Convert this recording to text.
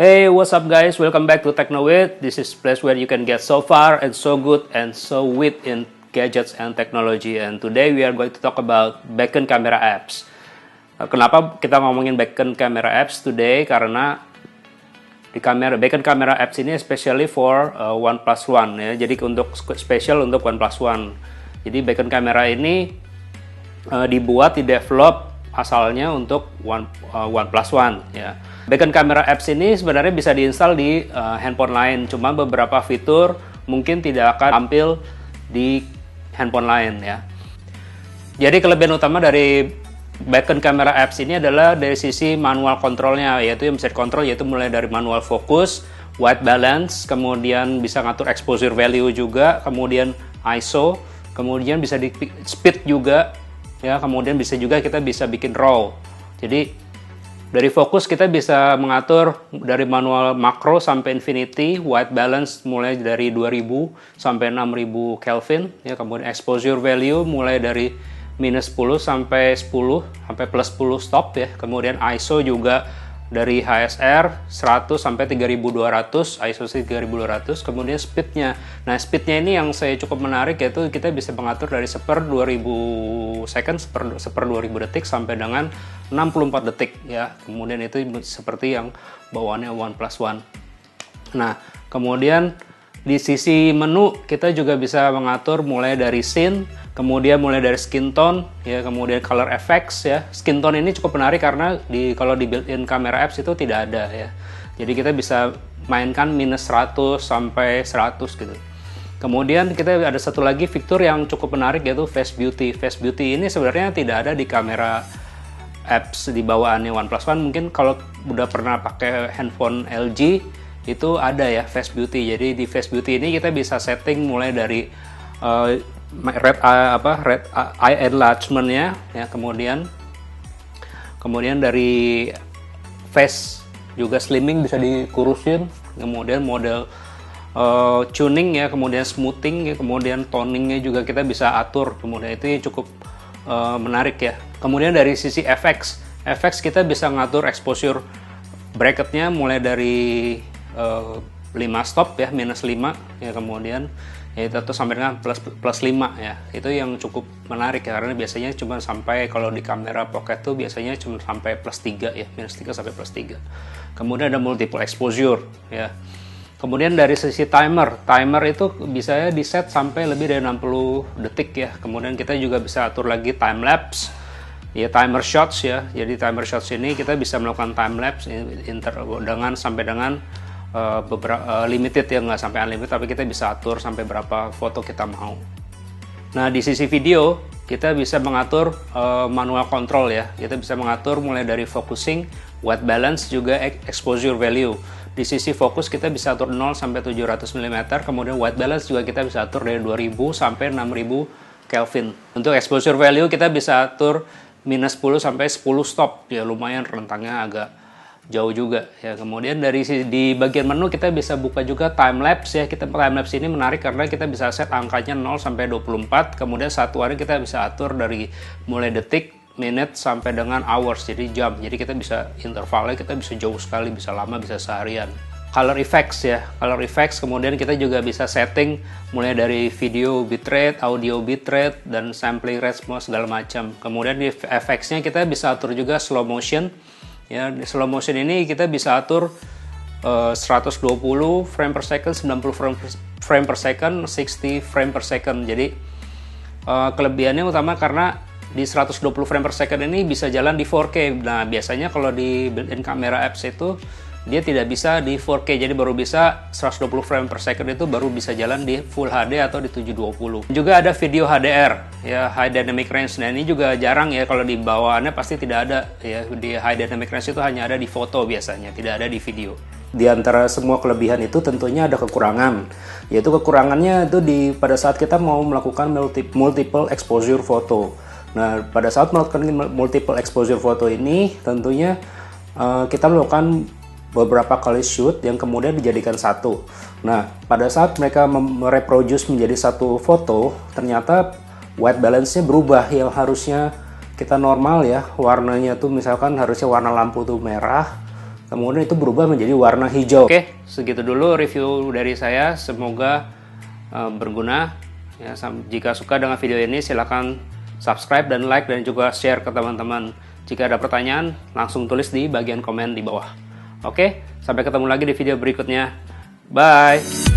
Hey, what's up guys? Welcome back to TechnoWith. This is place where you can get so far and so good and so with in gadgets and technology. And today we are going to talk about beacon camera apps. Kenapa kita ngomongin beacon camera apps today? Karena di beacon camera apps ini especially for OnePlus One ya. Jadi untuk special untuk OnePlus One. Jadi beacon camera ini dibuat, di-develop asalnya untuk OnePlus One ya. Beacon camera apps ini sebenarnya bisa diinstal di handphone lain, cuma beberapa fitur mungkin tidak akan tampil di handphone lain ya. Jadi kelebihan utama dari beacon camera apps ini adalah dari sisi manual kontrolnya, yaitu yang bisa dikontrol yaitu mulai dari manual focus, white balance, kemudian bisa ngatur exposure value juga, kemudian ISO, kemudian bisa di speed juga ya, kemudian kita bisa bikin RAW. Jadi dari fokus kita bisa mengatur dari manual makro sampai infinity, white balance mulai dari 2000 sampai 6000 Kelvin ya, kemudian exposure value mulai dari minus 10 sampai 10 sampai plus 10 stop ya, kemudian ISO juga dari HSR 100 sampai 3200, ISO 3200, kemudian speednya. Nah, speednya ini yang saya cukup menarik, yaitu kita bisa mengatur dari 1/2000 second, 1/2000 detik sampai dengan 64 detik ya. Kemudian itu seperti yang bawaannya OnePlus One. Nah, kemudian di sisi menu kita juga bisa mengatur mulai dari scene, kemudian mulai dari skin tone ya, kemudian color effects ya. Skin tone ini cukup menarik karena kalau di built-in camera apps itu tidak ada ya. Jadi kita bisa mainkan minus 100 sampai 100 gitu. Kemudian kita ada satu lagi fitur yang cukup menarik, yaitu Face Beauty. Face Beauty ini sebenarnya tidak ada di kamera apps di bawaannya OnePlus One. Mungkin kalau udah pernah pakai handphone LG itu ada ya Face Beauty. Jadi di Face Beauty ini kita bisa setting mulai dari red eye enlargement-nya ya, kemudian dari face juga slimming bisa dikurusin, kemudian model tuning ya, kemudian smoothing ya, kemudian toningnya juga kita bisa atur. Kemudian itu cukup menarik ya. Kemudian dari sisi FX kita bisa ngatur exposure bracketnya mulai dari 5 stop ya, minus 5 ya, kemudian ya itu sampai dengan plus 5 ya. Itu yang cukup menarik ya, karena biasanya cuma sampai, kalau di kamera pocket tuh biasanya cuma sampai plus 3 ya, minus 3 sampai plus 3. Kemudian ada multiple exposure ya. Kemudian dari sisi timer itu bisa di set sampai lebih dari 60 detik ya. Kemudian kita juga bisa atur lagi time lapse ya, timer shots ya. Jadi timer shots ini kita bisa melakukan time lapse dengan sampai dengan beberapa limited ya, nggak sampai unlimited, tapi kita bisa atur sampai berapa foto kita mau. Nah, di sisi video kita bisa mengatur manual control ya. Kita bisa mengatur mulai dari focusing, white balance, juga exposure value. Di sisi fokus kita bisa atur 0 sampai 700 mm, kemudian white balance juga kita bisa atur dari 2000 sampai 6000 Kelvin. Untuk exposure value kita bisa atur minus 10 sampai 10 stop ya, lumayan rentangnya agak jauh juga ya. Kemudian di bagian menu kita bisa buka juga time lapse ya. Time lapse ini menarik karena kita bisa set angkanya 0 sampai 24, kemudian satuannya kita bisa atur dari mulai detik, menit sampai dengan hours, jadi jam. Jadi kita bisa intervalnya, kita bisa jauh sekali, bisa lama, bisa seharian. Color effects ya, color effects, kemudian kita juga bisa setting mulai dari video bitrate, audio bitrate, dan sampling rate, semua segala macam. Kemudian di effects-nya kita bisa atur juga slow motion ya. Di slow motion ini kita bisa atur 120 frame per second, 90 frame per second, 60 frame per second. Jadi kelebihannya utama karena di 120 frame per second ini bisa jalan di 4K. Nah, biasanya kalau di built-in camera apps itu dia tidak bisa di 4K, jadi baru bisa 120 frame per second itu baru bisa jalan di Full HD atau di 720. Juga ada video HDR ya, High Dynamic Range. Nah, ini juga jarang ya, kalau di bawaannya pasti tidak ada ya. Di High Dynamic Range itu hanya ada di foto biasanya, tidak ada di video. Di antara semua kelebihan itu tentunya ada kekurangan, yaitu kekurangannya itu pada saat kita mau melakukan multiple exposure foto. Nah, pada saat melakukan multiple exposure foto ini tentunya kita melakukan beberapa kali shoot yang kemudian dijadikan satu. Nah, pada saat mereka mereproduce menjadi satu foto, ternyata white balance-nya berubah. Yang harusnya kita normal ya, warnanya tuh misalkan harusnya warna lampu tuh merah, kemudian itu berubah menjadi warna hijau. Oke, segitu dulu review dari saya. Semoga berguna. Ya, jika suka dengan video ini, silakan subscribe dan like dan juga share ke teman-teman. Jika ada pertanyaan, langsung tulis di bagian komen di bawah. Oke, sampai ketemu lagi di video berikutnya. Bye!